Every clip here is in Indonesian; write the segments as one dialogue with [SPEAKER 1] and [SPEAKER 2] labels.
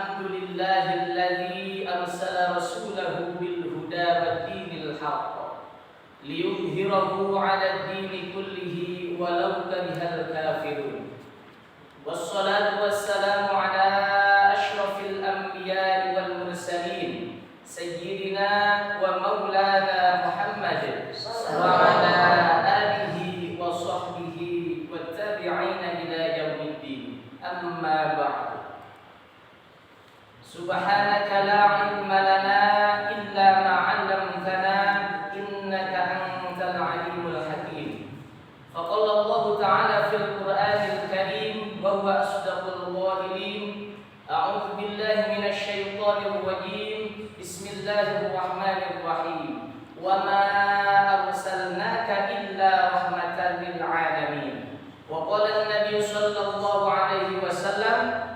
[SPEAKER 1] Alhamdulillahilladzi arsala rasulahu bil huda waddinil haqq liyudhhirahu 'alad dini kullihi walau karihal kafirun. Wassalatu wassalamu ala asyrafil anbiya'i wal mursalin sayyidina wa maulana Muhammad wa ala alihi wa sahbihi wattabi'ina ila yaumiddin. Amma ba'd. Subhanaka la ilma lana illa ma 'allamtana innaka antal alimul hakim. Faqala Allah ta'ala fil Qur'anil Karim wa huwa asdaqul qailin. A'udzu billahi minasy syaithanir rajim. Bismillahirrahmanirrahim. Wa ma arsalnaka illa rahmatan lil alamin. Wa qala an-nabiy sallallahu alaihi wasallam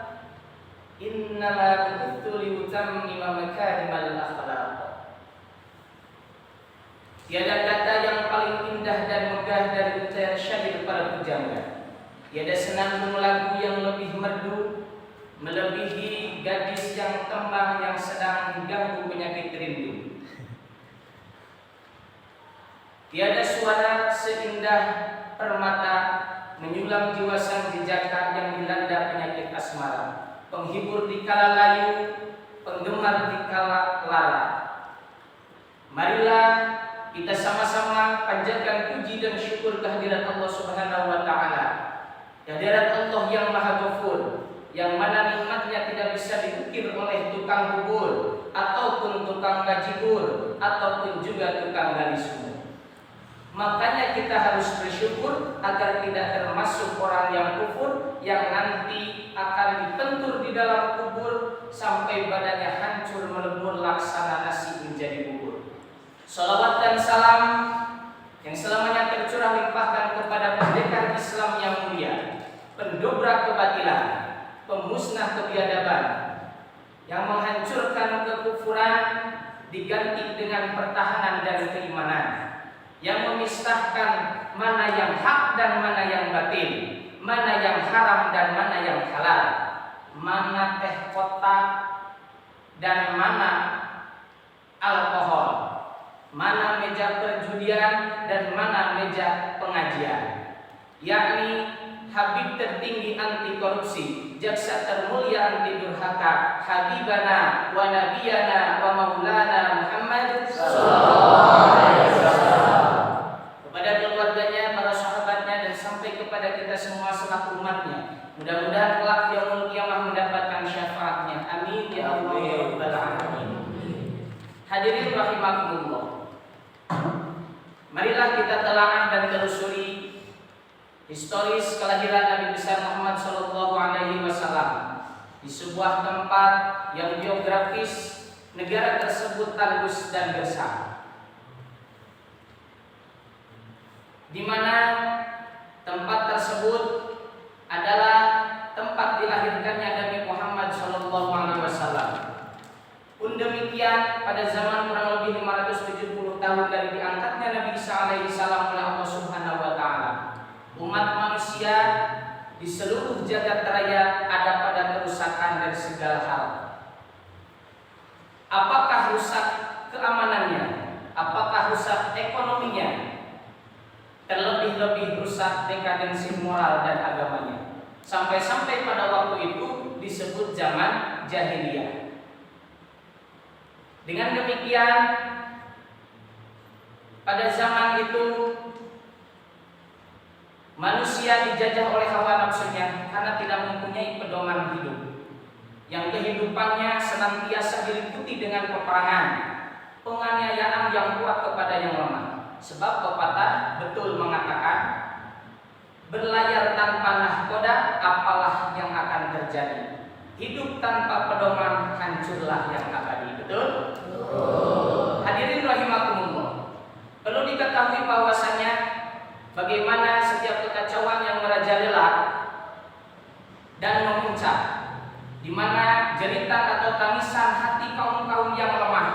[SPEAKER 1] innama bu'ithtu liutammima makarimal akhlaq. Tiada kata yang paling indah dan megah dari ucapan syair para pujangga. Tiada senandung lagu yang lebih merdu melebihi gadis yang kembang yang sedang diganggu penyakit rindu. Tiada suara seindah permata menyulam jiwa sang jejaka yang dilanda penyakit asmara. Penghibur di kala layu, penggemar di kala lara. Marilah kita sama-sama panjatkan puji dan syukur kehadirat Allah Subhanahu wa taala. Kehadirat Allah yang Maha Ghafur, yang mana nikmatnya tidak bisa diukir oleh tukang bubur ataupun tukang gajibur ataupun juga tukang gali sumur. Makanya kita harus bersyukur agar tidak termasuk orang yang kufur yang nanti akan dipentur di dalam kubur sampai badannya hancur melebur laksana nasi menjadi bubur. Salawat dan salam yang selamanya tercurah limpahkan kepada pendekar Islam yang mulia, pendobrak kebatilan, pemusnah kebiadaban, yang menghancurkan kekufuran diganti dengan pertahanan dan keimanan, yang memisahkan mana yang hak dan mana yang batil, mana yang haram dan mana yang halal, mana teh kotak dan mana alkohol, mana meja perjudian dan mana meja pengajian, yakni Habib tertinggi anti korupsi, jaksa termulia anti durhaka, Habibana wa Nabiyana wa Maulana Muhammad sallallahu alaihi wasallam. Kepada keluarganya, para sahabatnya, dan sampai kepada kita semua selaku umatnya. Mudah-mudahan kelak yaumul qiyamah mendapatkan syafaatnya. Amin ya Allah ya rabbal alamin. Hadirin rahimakumullah. Marilah kita telaah dan telusuri historis kelahiran Nabi besar Muhammad sallallahu alaihi wasallam di sebuah tempat yang geografis negara tersebut tandus dan gersang, di mana tempat tersebut adalah tempat dilahirkannya Nabi Muhammad sallallahu alaihi wasallam. Pun demikian, pada zaman kurang lebih 570 tahun dari diangkatnya Nabi Isa alaihi salam oleh Allah Subhanahu wa taala, umat manusia di seluruh jagat raya ada pada kerusakan dari segala hal. Apakah rusak keamanannya? Apakah rusak ekonominya? Terlebih-lebih rusak dekadensi moral dan agamanya. Sampai-sampai pada waktu itu disebut zaman jahiliyah. Dengan demikian, pada zaman itu manusia dijajah oleh hawa nafsunya karena tidak mempunyai pedoman hidup, yang kehidupannya senantiasa diliputi dengan peperangan, penganiayaan yang kuat kepada yang lemah. Sebab pepatah betul mengatakan, berlayar tanpa nahkoda apalah yang akan terjadi. Hidup tanpa pedoman hancurlah yang abadi. Betul? Hadirin rahimakumullah. Perlu diketahui bahwasanya bagaimana setiap kekacauan yang merajalela dan memuncak, di mana jeritan atau tangisan hati kaum-kaum yang lemah,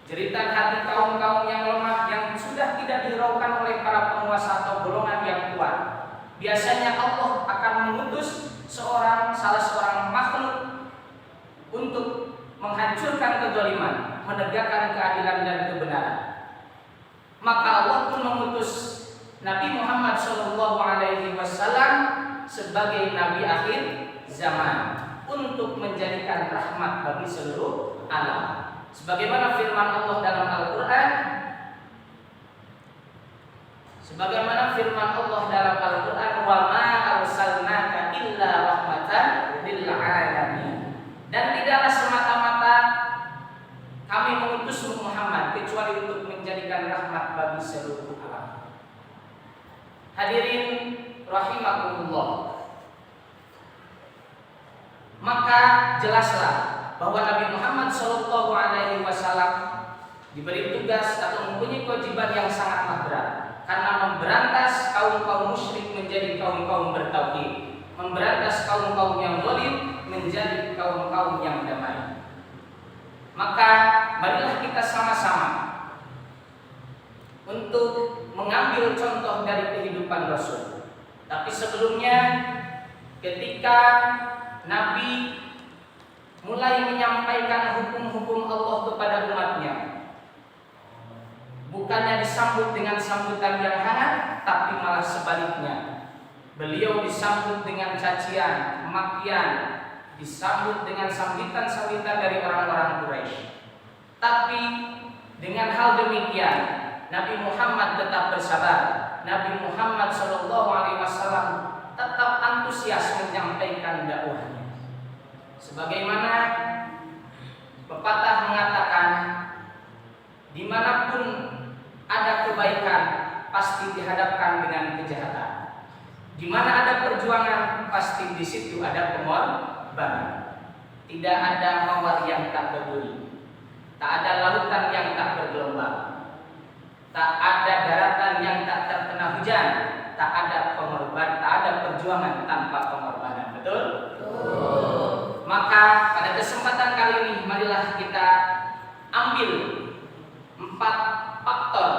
[SPEAKER 1] jeritan hati kaum-kaum yang lemah yang sudah tidak dihiraukan oleh para penguasa atau golongan yang kuat, biasanya Allah akan mengutus salah seorang makhluk menjauhkan kezaliman, menegakkan keadilan dan kebenaran. Maka Allah pun mengutus Nabi Muhammad SAW sebagai Nabi akhir zaman untuk menjadikan rahmat bagi seluruh alam. Sebagaimana firman Allah dalam Al-Quran, wa ma arsalnaka illa rahmatan lil alamin. Dan tidaklah semata-mata kami mengutus Muhammad kecuali untuk menjadikan rahmat bagi seluruh alam. Hadirin rahimakumullah. Maka jelaslah bahwa Nabi Muhammad SAW diberi tugas atau mempunyai kewajiban yang sangatlah berat, karena memberantas kaum-kaum musyrik menjadi kaum-kaum bertauhid, memberantas kaum-kaum yang zalim menjadi kaum-kaum yang damai. Maka marilah kita sama-sama untuk mengambil contoh dari kehidupan Rasul. Tapi sebelumnya, ketika Nabi mulai menyampaikan hukum-hukum Allah kepada umatnya, bukannya disambut dengan sambutan yang hangat, tapi malah sebaliknya. Beliau disambut dengan cacian, makian, disambut dengan sambutan-sambutan dari orang-orang Quraisy. Tapi dengan hal demikian, Nabi Muhammad tetap bersabar. Nabi Muhammad SAW tetap antusias menyampaikan dakwahnya. Sebagaimana pepatah mengatakan, dimanapun ada kebaikan pasti dihadapkan dengan kejahatan. Di mana ada perjuangan pasti di situ ada pengorbanan. Tidak ada mawar yang tak berduri, tak ada lautan yang tak bergelombang, tak ada daratan yang tak terkena hujan, tak ada pengorbanan, tak ada perjuangan tanpa pengorbanan. Betul? Maka pada kesempatan kali ini marilah kita ambil 4 faktor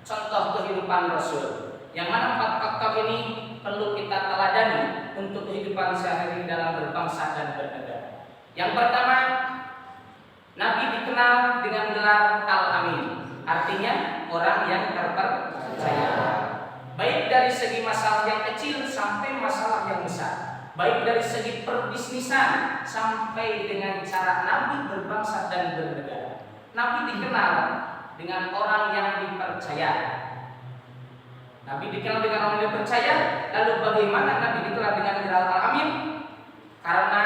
[SPEAKER 1] contoh kehidupan Rasul, yang mana 4 faktor ini perlu kita teladani untuk kehidupan sehari-hari dalam berbangsa dan bernegara. Yang pertama, Nabi dikenal dengan gelar Al-Amin, artinya orang yang terpercaya. Baik dari segi masalah yang kecil sampai masalah yang besar, baik dari segi perbisnisan sampai dengan cara Nabi berbangsa dan bernegara. Nabi dikenal dengan orang yang dipercaya. Nabi dikenal dengan orang yang dipercaya. Lalu bagaimana Nabi dikenal dengan gelar Al-Amin? Karena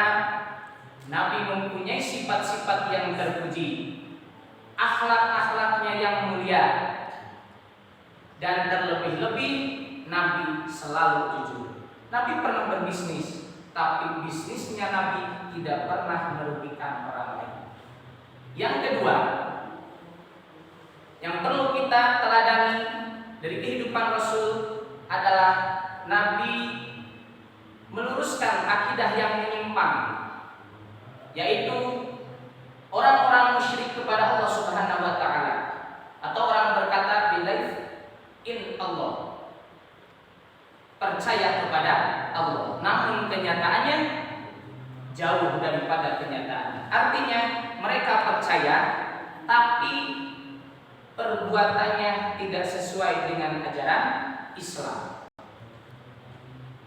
[SPEAKER 1] Nabi mempunyai sifat-sifat yang terpuji, akhlak-akhlaknya yang mulia, dan terlebih-lebih Nabi selalu jujur. Nabi pernah berbisnis, tapi bisnisnya Nabi tidak pernah merugikan orang lain. Yang kedua, yang perlu kita teladani dari kehidupan Rasul adalah Nabi meluruskan akidah yang menyimpang, yaitu orang-orang musyrik kepada Allah Subhanahu wa taala, atau orang berkata bilaih in Allah, percaya kepada Allah, namun kenyataannya jauh daripada kenyataan. Artinya mereka percaya tapi perbuatannya tidak sesuai dengan ajaran Islam.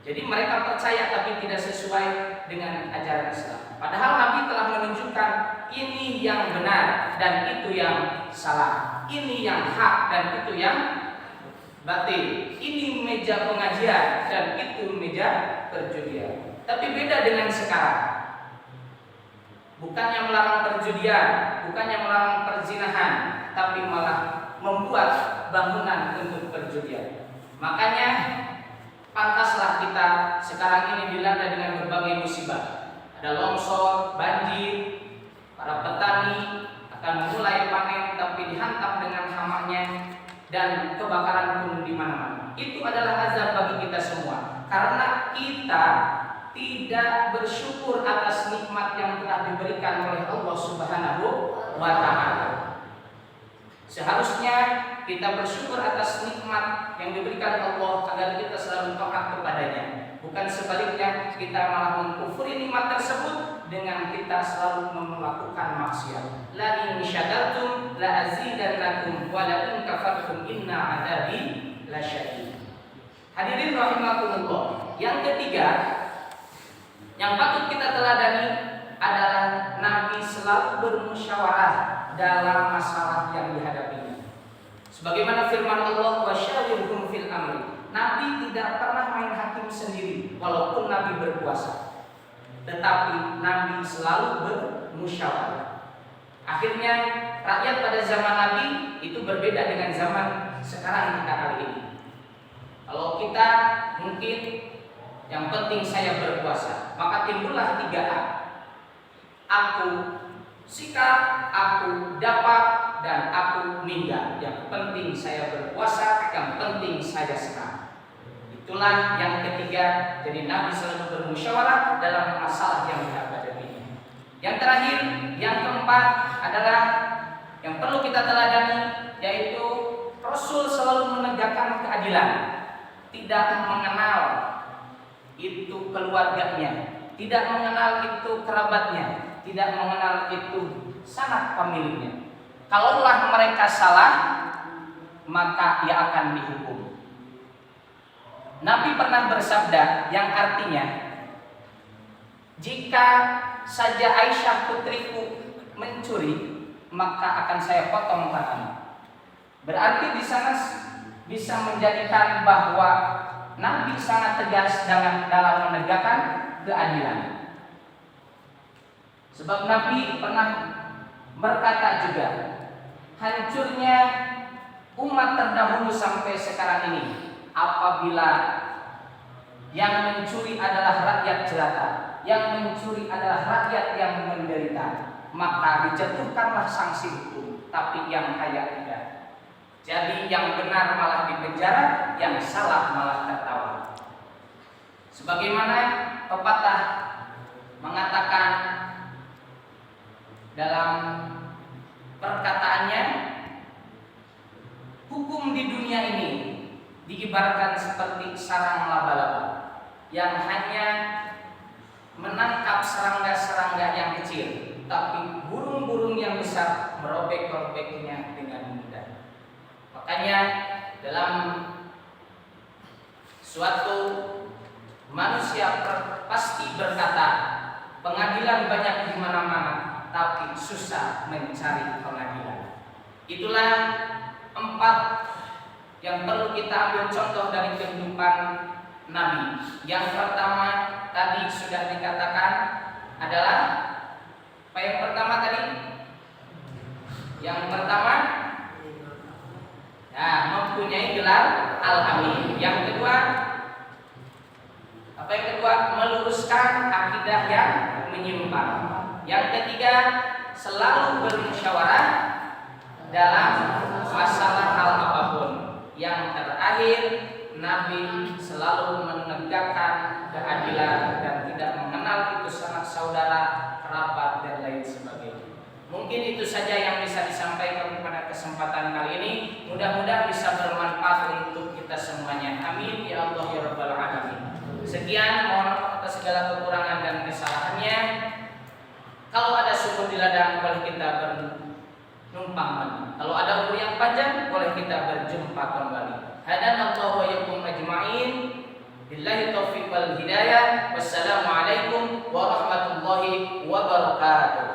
[SPEAKER 1] Jadi mereka percaya tapi tidak sesuai dengan ajaran Islam. Padahal Nabi telah menunjukkan ini yang benar dan itu yang salah, ini yang hak dan itu yang batil, ini meja pengajian dan itu meja perjudian. Tapi beda dengan sekarang. Bukannya melarang perjudian, bukannya melarang perzinahan, tapi malah membuat bangunan untuk perjudian. Makanya pantaslah kita sekarang ini dilanda dengan berbagai musibah. Ada longsor, banjir, para petani akan memulai panen tapi dihantam dengan hamanya, dan kebakaran pun di mana-mana. Itu adalah azab bagi kita semua, karena kita tidak bersyukur atas nikmat yang telah diberikan oleh Allah Subhanahu wa taala. Seharusnya kita bersyukur atas nikmat yang diberikan Allah agar kita selalu taat kepadanya. Bukan sebaliknya, kita malah mengkufuri nikmat tersebut dengan kita selalu melakukan maksiat. La in syakartum la azidannakum wa la in kafartum inna adzabi lasyadid. Hadirin rahimakumullah. Yang ketiga yang patut kita teladani adalah Nabi selalu bermusyawarah dalam masalah yang dihadapinya. Sebagaimana firman Allah, wasyawirhum fil amri. Nabi tidak pernah main hakim sendiri walaupun Nabi berkuasa. Tetapi Nabi selalu bermusyawarah. Akhirnya rakyat pada zaman Nabi itu berbeda dengan zaman sekarang kita kali ini. Kalau kita mungkin yang penting saya berkuasa, maka timbullah 3A. Aku sikap, aku dapat, dan aku minggat. Yang penting saya berkuasa, yang penting saya senang. Itulah yang ketiga. Jadi Nabi selalu bermusyawarah dalam masalah yang dihadapinya. Yang terakhir, yang keempat adalah yang perlu kita teladani, yaitu Rasul selalu menegakkan keadilan. Tidak mengenal itu keluarganya, tidak mengenal itu kerabatnya, tidak mengenal itu sanak pemiliknya. Kalaulah mereka salah, maka ia akan dihukum. Nabi pernah bersabda yang artinya, jika saja Aisyah putriku mencuri, maka akan saya potong tangannya. Berarti di sana bisa menjadikan bahwa Nabi sangat tegas dalam menegakkan keadilan. Sebab Nabi pernah berkata juga, hancurnya umat terdahulu sampai sekarang ini apabila yang mencuri adalah rakyat jelata, yang mencuri adalah rakyat yang menderita, maka dijatuhkanlah sanksi hukum, tapi yang kaya tidak. Jadi yang benar malah dipenjara, yang salah malah tertawa. Sebagaimana pepatah mengatakan dalam perkataannya, hukum di dunia ini diibaratkan seperti sarang laba-laba yang hanya menangkap serangga-serangga yang kecil, tapi burung-burung yang besar merobek-robeknya dengan mudah. Makanya dalam suatu manusia pasti berkata, pengadilan banyak di mana-mana, tapi susah mencari pengadilan. Itulah 4 yang perlu kita ambil contoh dari kehidupan Nabi. Yang pertama tadi sudah dikatakan adalah apa yang pertama tadi? Yang pertama mempunyai gelar Al-Amin. Yang kedua, apa yang kedua? Meluruskan akidah yang menyimpang. Yang ketiga, selalu bermusyawarah dalam masalah hal apapun. Yang terakhir, Nabi selalu menegakkan keadilan dan tidak mengenal itu sanak saudara, kerabat, dan lain sebagainya. Mungkin itu saja yang bisa disampaikan pada kesempatan kali ini. Mudah-mudahan bisa bermanfaat untuk kita semuanya. Amin ya Allah ya Rabbal Alamin. Sekian, mohon maaf atas segala kekurangan dan kesalahannya. Kalau ada sumur di ladang, boleh kita bernumpang mandi. Kalau ada umur yang panjang, boleh kita berjumpa kembali. Hadanallahu wa iyyakum ajma'in. Billahi taufiq wal hidayah. Wassalamualaikum warahmatullahi wabarakatuh.